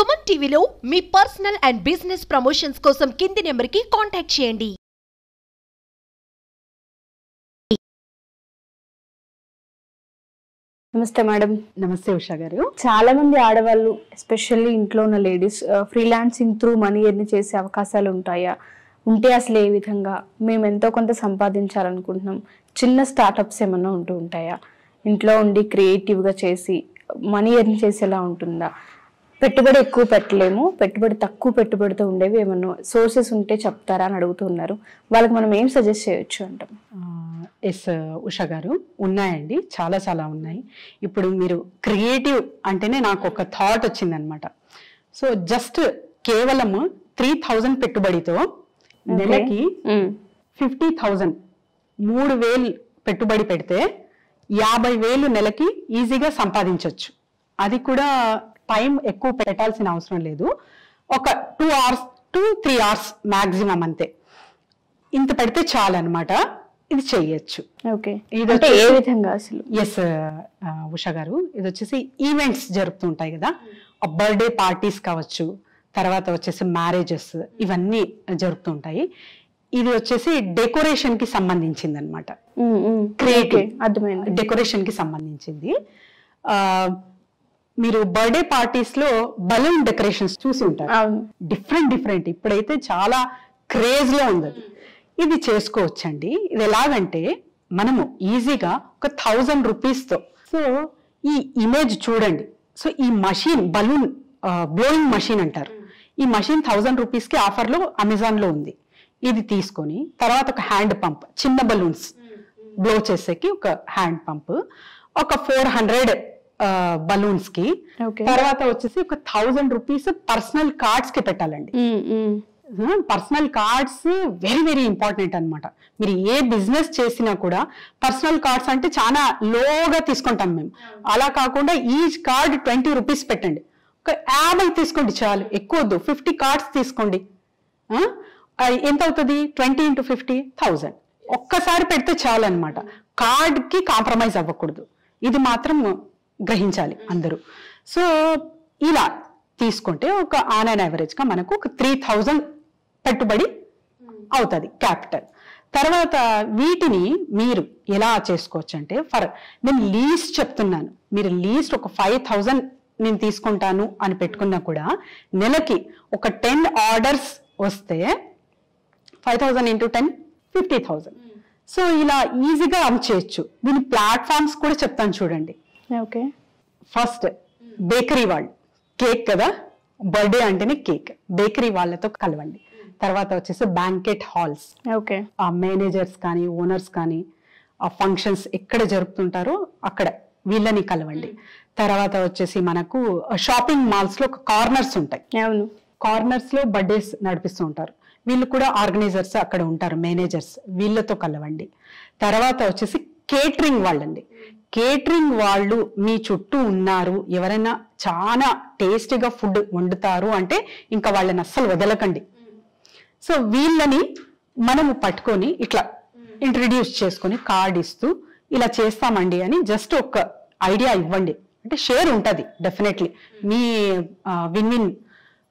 సుమన్ టీవీలో మీ personal and business promotions కోసం కింది నెంబర్కి కాంటాక్ట్ చేయండి. నమస్తే మేడం. నమస్తే ఉషా గారు. చాలా మంది ఆడవాళ్ళు ఎస్పెషల్లీ ఇంట్లో ఉన్న ladies freelancing through money earn చేసే అవకాశాలు ఉంటాయా, ఉంటే అసలు ఏ విధంగా, మేము ఎంతో కొంత సంపాదించాలనుకుంటున్నాం, చిన్న స్టార్టప్స్ ఏమన్నా ఉంటూ ఉంటాయా, ఇంట్లో ఉండి క్రియేటివ్గా చేసి మనీ ఎర్న్ చేసేలా ఉంటుందా, పెట్టుబడి ఎక్కువ పెట్టలేము, పెట్టుబడి తక్కువ పెట్టుబడితో ఉండేవి ఏమన్నా సోర్సెస్ ఉంటే చెప్తారా అని అడుగుతున్నారు. వాళ్ళకి మనం ఏం సజెస్ట్ చేయొచ్చు అంటాం? ఎస్ ఉషా గారు, ఉన్నాయండి, చాలా చాలా ఉన్నాయి. ఇప్పుడు మీరు క్రియేటివ్ అంటేనే నాకు ఒక థాట్ వచ్చిందనమాట. సో జస్ట్ కేవలం 3000 పెట్టుబడితో నెలకి 50,000 3,000 పెట్టుబడి పెడితే 50,000 నెలకి ఈజీగా సంపాదించవచ్చు. అది కూడా టైం ఎక్కువ పెట్టాల్సిన అవసరం లేదు. ఒక 2 hours to 3 hours మ్యాక్సిమం అంతే. ఇంత పెడితే చాలు అనమాట. ఇది చెయ్యొచ్చు. ఓకే, ఇది ఏ విధంగా అసలు? ఎస్ ఉషా గారు, ఇది వచ్చేసి ఈవెంట్స్ జరుపుతుంటాయి కదా, బర్త్డే పార్టీస్ కావచ్చు, తర్వాత వచ్చేసి మ్యారేజెస్, ఇవన్నీ జరుపుతుంటాయి. ఇది వచ్చేసి డెకరేషన్ కి సంబంధించింది అనమాట. క్రియేటివ్ డెకరేషన్ కి సంబంధించింది. మీరు బర్త్డే పార్టీస్ లో బలూన్ డెకరేషన్స్ చూసి ఉంటారు, డిఫరెంట్. ఇప్పుడైతే చాలా క్రేజ్ లో ఉంది అది. ఇది చేసుకోవచ్చండి. ఇది ఎలాగంటే మనము ఈజీగా ఒక 1000 రూపీస్తో, సో ఈ ఇమేజ్ చూడండి. సో ఈ మషిన్ బలూన్ బ్లోయింగ్ మషిన్ అంటారు. ఈ మషిన్ 1000 రూపీస్కి ఆఫర్లో అమెజాన్లో ఉంది. ఇది తీసుకొని తర్వాత ఒక హ్యాండ్ పంప్, చిన్న బలూన్స్ బ్లో చేసేకి ఒక హ్యాండ్ పంప్, ఒక 400 బలూన్స్ కి, తర్వాత వచ్చేసి ఒక 1000 రూపీస్ పర్సనల్ కార్డ్స్ కి పెట్టాలండి. Personal cards very very important అనమాట. మీరు ఏ బిజినెస్ చేసినా కూడా పర్సనల్ కార్డ్స్ అంటే చాలా లోగా తీసుకుంటాం మేము. అలా కాకుండా ఈచ్ కార్డ్ 20 రూపీస్ పెట్టండి. ఒక 50 తీసుకోండి చాలు, ఎక్కువ వద్దు. 50 కార్డ్స్ తీసుకోండి. ఎంత అవుతుంది? 20 into 50 1000. ఒక్కసారి పెడితే చాలు అనమాట. కార్డ్ కి కాంప్రమైజ్ అవ్వకూడదు. ఇది మాత్రం గ్రహించాలి అందరూ. సో ఇలా తీసుకుంటే ఒక ఆన్ అండ్ యావరేజ్ గా మనకు ఒక 3000 పెట్టుబడి అవుతుంది క్యాపిటల్. తర్వాత వీటిని మీరు ఎలా చేసుకోవచ్చు అంటే, నేను లీస్ట్ చెప్తున్నాను. మీరు లీస్ట్ ఒక 5000 నేను తీసుకుంటాను అని పెట్టుకున్నా కూడా నెలకి ఒక 10 ఆర్డర్స్ వస్తే 5000 into 10 50,000. సో ఇలా ఈజీగా అమ్ చేయొచ్చు. దీని ప్లాట్ఫామ్స్ కూడా చెప్తాను చూడండి. ఓకే, ఫస్ట్ బేకరీ వాళ్ళు, కేక్ కదా, బర్త్డే అంటేనే కేక్, బేకరీ వాళ్ళతో కలవండి. తర్వాత వచ్చేసి బ్యాంకెట్ హాల్స్, ఓకే, ఆ మేనేజర్స్ కానీ ఓనర్స్ కానీ ఆ ఫంక్షన్స్ ఎక్కడ జరుపుతుంటారో అక్కడ వీళ్ళని కలవండి. తర్వాత వచ్చేసి మనకు షాపింగ్ మాల్స్ లో కార్నర్స్ ఉంటాయి. అవును, కార్నర్స్ లో బర్త్డేస్ నడిపిస్తూ ఉంటారు. వీళ్ళు కూడా ఆర్గనైజర్స్ అక్కడ ఉంటారు, మేనేజర్స్, వీళ్ళతో కలవండి. తర్వాత వచ్చేసి కేటరింగ్ వాళ్ళండి. కేటరింగ్ వాళ్ళు మీ చుట్టూ ఉన్నారు, ఎవరైనా చాలా టేస్టీగా ఫుడ్ వండుతారు అంటే ఇంకా వాళ్ళని అస్సలు వదలకండి. సో వీళ్ళని మనము పట్టుకొని ఇట్లా ఇంట్రడ్యూస్ చేసుకొని కార్డ్ ఇస్తూ ఇలా చేస్తామండి అని జస్ట్ ఒక ఐడియా ఇవ్వండి. అంటే షేర్ ఉంటుంది డెఫినెట్లీ, మీ విన్ విన్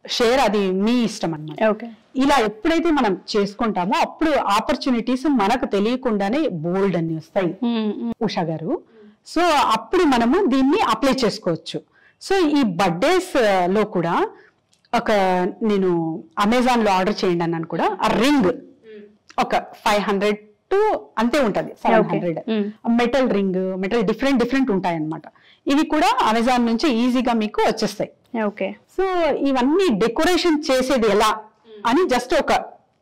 షేర్, అది మీ ఇష్టం అన్నమాట. ఇలా ఎప్పుడైతే మనం చేసుకుంటామో అప్పుడు ఆపర్చునిటీస్ మనకు తెలియకుండానే బోల్డ్ అన్ని వస్తాయి ఉషా గారు. సో అప్పుడు మనము దీన్ని అప్లై చేసుకోవచ్చు. సో ఈ బర్త్డేస్ లో కూడా ఒక నేను అమెజాన్ లో ఆర్డర్ చేయండి అన్నాను కూడా, ఆ రింగ్ ఒక 500 to అంతే ఉంటది, 700 మెటల్ రింగ్, మెటల్ డిఫరెంట్ ఉంటాయి అన్నమాట. ఇవి కూడా అమెజాన్ నుంచి ఈజీగా మీకు వచ్చేస్తాయి. ఓకే, సో ఇవన్నీ డెకరేషన్ చేసేది ఎలా అని జస్ట్ ఒక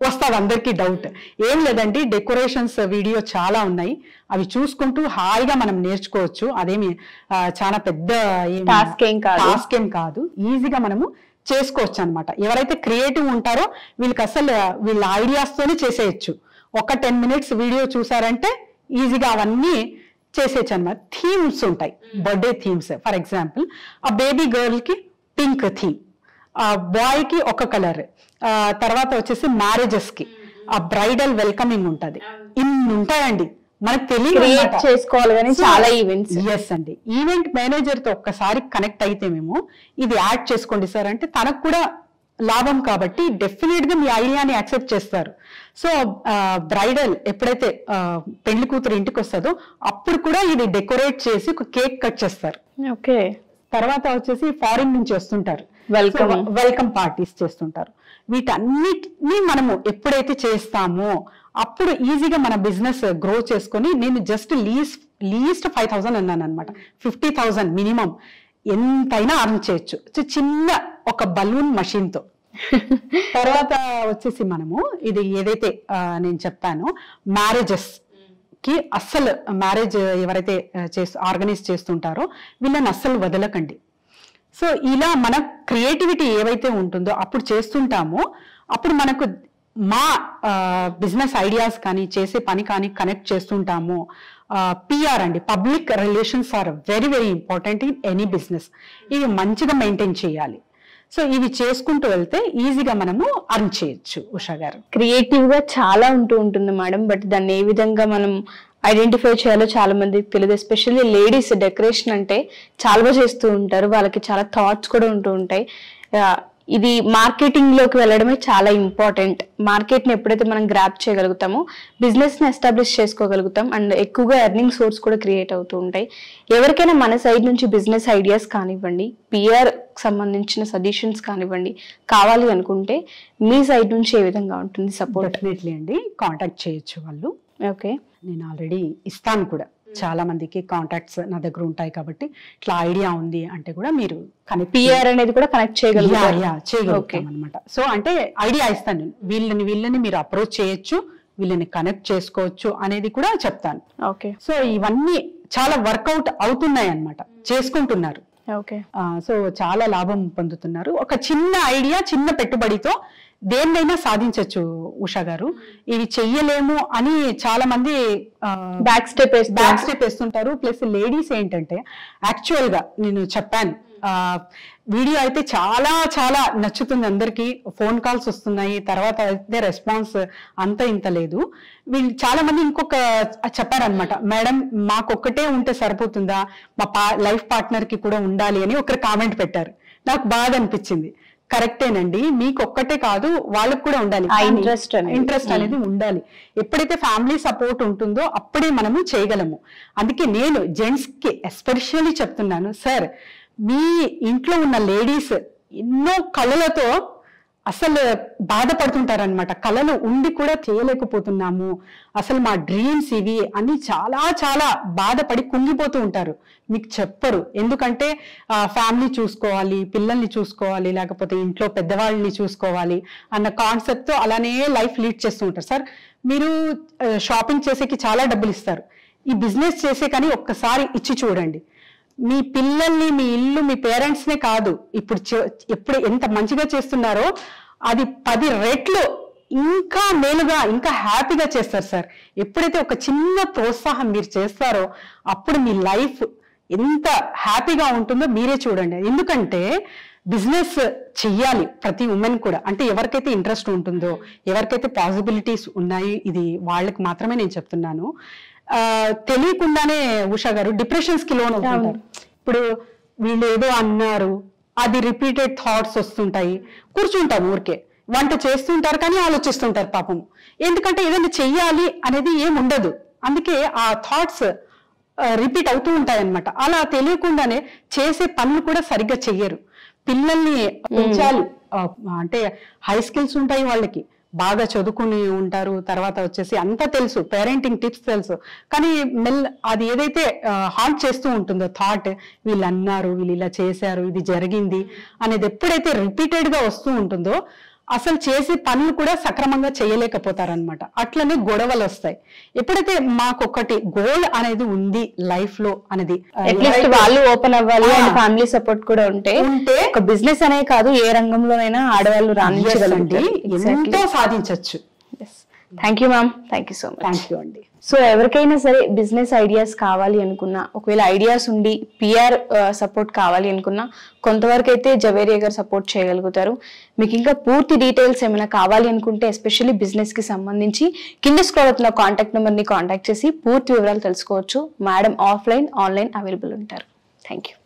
వస్తుంది అందరికీ డౌట్. ఏం లేదండి, డెకరేషన్స్ వీడియో చాలా ఉన్నాయి, అవి చూసుకుంటూ హాయిగా మనం నేర్చుకోవచ్చు. అదేమి చాలా పెద్ద టాస్క్ ఏం కాదు, ఈజీగా మనము చేసుకోవచ్చు అనమాట. ఎవరైతే క్రియేటివ్ ఉంటారో వీళ్ళకి అసలు వీళ్ళ ఐడియాస్ తోనే చేసేయచ్చు. ఒక 10 minutes వీడియో చూసారంటే ఈజీగా అవన్నీ చేసేయచ్చు అనమాట. థీమ్స్ ఉంటాయి, బర్త్డే థీమ్స్. ఫర్ ఎగ్జాంపుల్ ఆ బేబీ గర్ల్ కి పింక్ థీమ్, ఆ బాయ్ కి ఒక కలర్, తర్వాత వచ్చేసి మ్యారేజెస్ కి ఆ బ్రైడల్ వెల్కమింగ్ ఉంటది. ఇన్ని ఉంటాయండి. మనకు తెలియదు చేసుకోవాలి కానీ చాలా ఈవెంట్స్. ఎస్ అండి, ఈవెంట్ మేనేజర్ తో ఒక్కసారి కనెక్ట్ అయితే మేము ఇది యాడ్ చేసుకోండి సార్ అంటే తనకు కూడా లాభం కాబట్టి డెఫినెట్ గా మీ ఐడియాని యాక్సెప్ట్ చేస్తారు. సో బ్రైడల్ ఎప్పుడైతే పెళ్లి కూతురు ఇంటికి వస్తుందో అప్పుడు కూడా ఇది డెకరేట్ చేసి ఒక కేక్ కట్ చేస్తారు. ఓకే. తర్వాత వచ్చేసి ఫారిన్ నుంచి వస్తుంటారు, వెల్కమ్ పార్టీస్ చేస్తుంటారు. వీటన్నిటిని మనము ఎప్పుడైతే చేస్తామో అప్పుడు ఈజీగా మన బిజినెస్ గ్రో చేసుకొని, నేను జస్ట్ లీస్ట్ 5,000 అన్నాను అనమాట. 50,000 మినిమం ఎంతైనా అర్న్ చేయొచ్చు చిన్న ఒక బలూన్ మషిన్ తో. తర్వాత వచ్చేసి మనము ఇది ఏదైతే నేను చెప్పానో మ్యారేజెస్ కి అస్సలు మ్యారేజ్ ఎవరైతే ఆర్గనైజ్ చేస్తుంటారో వీళ్ళని అస్సలు వదలకండి. సో ఇలా మన క్రియేటివిటీ ఏవైతే ఉంటుందో అప్పుడు చేస్తుంటామో అప్పుడు మనకు మా బిజినెస్ ఐడియాస్ కానీ చేసే పని కానీ కనెక్ట్ చేస్తుంటాము. పిఆర్ అండి, public relations are very very important in any business. ఇవి మంచిగా మెయింటైన్ చేయాలి. సో ఇవి చేసుకుంటూ వెళ్తే ఈజీగా మనము అర్న్ చేయొచ్చు. ఉషా గారు, క్రియేటివ్ గా చాలా ఉంటుంది మేడం, బట్ దాన్ని ఏ విధంగా మనం ఐడెంటిఫై చేయాలో చాలా మందికి తెలియదు. ఎస్పెషల్లీ లేడీస్ డెకరేషన్ అంటే చాలా చేస్తూ ఉంటారు, వాళ్ళకి చాలా థాట్స్ కూడా ఉంటాయి. ఇది మార్కెటింగ్ లోకి వెళ్ళడమే చాలా ఇంపార్టెంట్. మార్కెట్ ని ఎప్పుడైతే మనం గ్రాప్ చేయగలుగుతామో బిజినెస్ ని ఎస్టాబ్లిష్ చేసుకోగలుగుతాం అండ్ ఎక్కువగా ఎర్నింగ్ సోర్స్ కూడా క్రియేట్ అవుతూ ఉంటాయి. ఎవరికైనా మన సైడ్ నుంచి బిజినెస్ ఐడియాస్ కానివ్వండి, పిఆర్ సంబంధించిన సజెషన్స్ కానివ్వండి కావాలి అనుకుంటే మీ సైడ్ నుంచి ఏ విధంగా ఉంటుంది సపోర్ట్? డెఫినెట్లీ అండి, కాంటాక్ట్ చేయొచ్చు వాళ్ళు. ఓకే, నేను ఆల్రెడీ ఇస్తాను కూడా. చాలా మందికి కాంటాక్ట్స్ నా దగ్గర ఉంటాయి కాబట్టి ఇట్లా ఐడియా ఉంది అంటే కూడా మీరు పిఆర్ అనేది కూడా కనెక్ట్ చేయగలుగుతాం అనమాట. సో అంటే ఐడియా ఇస్తాను, వీళ్ళని మీరు అప్రోచ్ చేయొచ్చు, వీళ్ళని కనెక్ట్ చేసుకోవచ్చు అనేది కూడా చెప్తాను. ఓకే. సో ఇవన్నీ చాలా వర్కౌట్ అవుతున్నాయి అన్నమాట, చేసుకుంటున్నారు. ఓకే. సో చాలా లాభం పొందుతున్నారు. ఒక చిన్న ఐడియా, చిన్న పెట్టుబడితో దేన్నైనా సాధించవచ్చు. ఉషా గారు, ఇవి చెయ్యలేము అని చాలా మంది బ్యాక్ స్టెప్ వేస్తుంటారు. ప్లస్ లేడీస్ ఏంటంటే యాక్చువల్ గా నేను చెప్పాను వీడియో అయితే చాలా చాలా నచ్చుతుంది అందరికి, ఫోన్ కాల్స్ వస్తున్నాయి, తర్వాత అయితే రెస్పాన్స్ అంత ఇంత లేదు. వీళ్ళు చాలా మంది ఇంకొక చెప్పారనమాట, మేడం మాకొక్కటే ఉంటే సరిపోతుందా, మా లైఫ్ పార్ట్నర్ కి కూడా ఉండాలి అని ఒకరు కామెంట్ పెట్టారు. నాకు బాగా అనిపించింది. కరెక్టేనండి, మీకు ఒక్కటే కాదు వాళ్ళకు కూడా ఉండాలి, ఇంట్రెస్ట్ అనేది ఉండాలి. ఎప్పుడైతే ఫ్యామిలీ సపోర్ట్ ఉంటుందో అప్పుడే మనము చేయగలము. అందుకే నేను జెంట్స్ కి ఎస్పెషల్లీ చెప్తున్నాను, సార్ మీ ఇంట్లో ఉన్న లేడీస్ ఎన్నో కళలతో అసలు బాధపడుతుంటారనమాట. కళలు ఉండి కూడా చేయలేకపోతున్నాము, అసలు మా డ్రీమ్స్ ఇవి అని చాలా చాలా బాధపడి కుంగిపోతూ ఉంటారు. మీకు చెప్పరు, ఎందుకంటే ఫ్యామిలీ చూసుకోవాలి, పిల్లల్ని చూసుకోవాలి, లేకపోతే ఇంట్లో పెద్దవాళ్ళని చూసుకోవాలి అన్న కాన్సెప్ట్ తో అలానే లైఫ్ లీడ్ చేస్తూ ఉంటారు. సార్ మీరు షాపింగ్ చేసేకి చాలా డబ్బులు ఇస్తారు, ఈ బిజినెస్ చేసే కానీ ఒక్కసారి ఇచ్చి చూడండి. మీ పిల్లల్ని, మీ ఇల్లు, మీ పేరెంట్స్నే కాదు, ఎప్పుడు ఎంత మంచిగా చేస్తున్నారో అది 10 రెట్లు ఇంకా మేలుగా, ఇంకా హ్యాపీగా చేస్తారు సార్. ఎప్పుడైతే ఒక చిన్న ప్రోత్సాహం మీరు చేస్తారో అప్పుడు మీ లైఫ్ ఎంత హ్యాపీగా ఉంటుందో మీరే చూడండి. ఎందుకంటే బిజినెస్ చెయ్యాలి ప్రతి ఉమెన్ కూడా, అంటే ఎవరికైతే ఇంట్రెస్ట్ ఉంటుందో, ఎవరికైతే పాసిబిలిటీస్ ఉన్నాయి, ఇది వాళ్ళకి మాత్రమే నేను చెప్తున్నాను. తెలియకుండానే ఉషా గారు డిప్రెషన్స్ కి లోన్ అవుతుంటారు. ఇప్పుడు వీళ్ళు ఏదో అన్నారు, అది రిపీటెడ్ థాట్స్ వస్తుంటాయి, కూర్చుంటాం ఊరికే, వంట చేస్తుంటారు కానీ ఆలోచిస్తుంటారు పాపం. ఎందుకంటే ఏదైనా చెయ్యాలి అనేది ఏముండదు, అందుకే ఆ థాట్స్ రిపీట్ అవుతూ ఉంటాయి అన్నమాట. అలా తెలియకుండానే చేసే పనులు కూడా సరిగ్గా చెయ్యరు. పిల్లల్ని పెంచాలి అంటే హై స్కిల్స్ ఉంటాయి వాళ్ళకి, బాగా చదువుకుని ఉంటారు, తర్వాత వచ్చేసి అంతా తెలుసు, పేరెంటింగ్ టిప్స్ తెలుసు, కానీ అది ఏదైతే హాంట్ చేస్తూ ఉంటుందో థాట్, వీళ్ళు అన్నారు, వీళ్ళు ఇలా చేశారు, ఇది జరిగింది అనేది ఎప్పుడైతే రిపీటెడ్ గా వస్తూ ఉంటుందో అసలు చేసే పనులు కూడా సక్రమంగా చేయలేకపోతారనమాట. అట్లనే గొడవలు వస్తాయి. ఎప్పుడైతే మాకొకటి గోల్ అనేది ఉంది లైఫ్ లో అనేది, అట్లీస్ట్ వాళ్ళు ఓపెన్ అవ్వాలి అండ్ ఫ్యామిలీ సపోర్ట్ కూడా ఉంటే ఒక బిజినెస్ అనే కాదు ఏ రంగంలోనైనా ఆడవాళ్ళు రాణించగలండి, ఎంతో సాధించవచ్చు. Thank you ma'am, thank you so much. Thank you అండి. సో ఎవరికైనా సరే బిజినెస్ ఐడియాస్ కావాలి అనుకున్నా, ఒకవేళ ఐడియాస్ ఉండి PR సపోర్ట్ కావాలి అనుకున్నా కొంతవరకు అయితే జవేరియా గారు సపోర్ట్ చేయగలుగుతారు. మీకు ఇంకా పూర్తి డీటెయిల్స్ ఏమైనా కావాలి అనుకుంటే ఎస్పెషల్లీ బిజినెస్ కి సంబంధించి కింద స్క్రోల్ అవుతున్న కాంటాక్ట్ నెంబర్ ని కాంటాక్ట్ చేసి పూర్తి వివరాలు తెలుసుకోవచ్చు. మేడం ఆఫ్లైన్ ఆన్లైన్ అవైలబుల్ ఉంటారు. Thank you.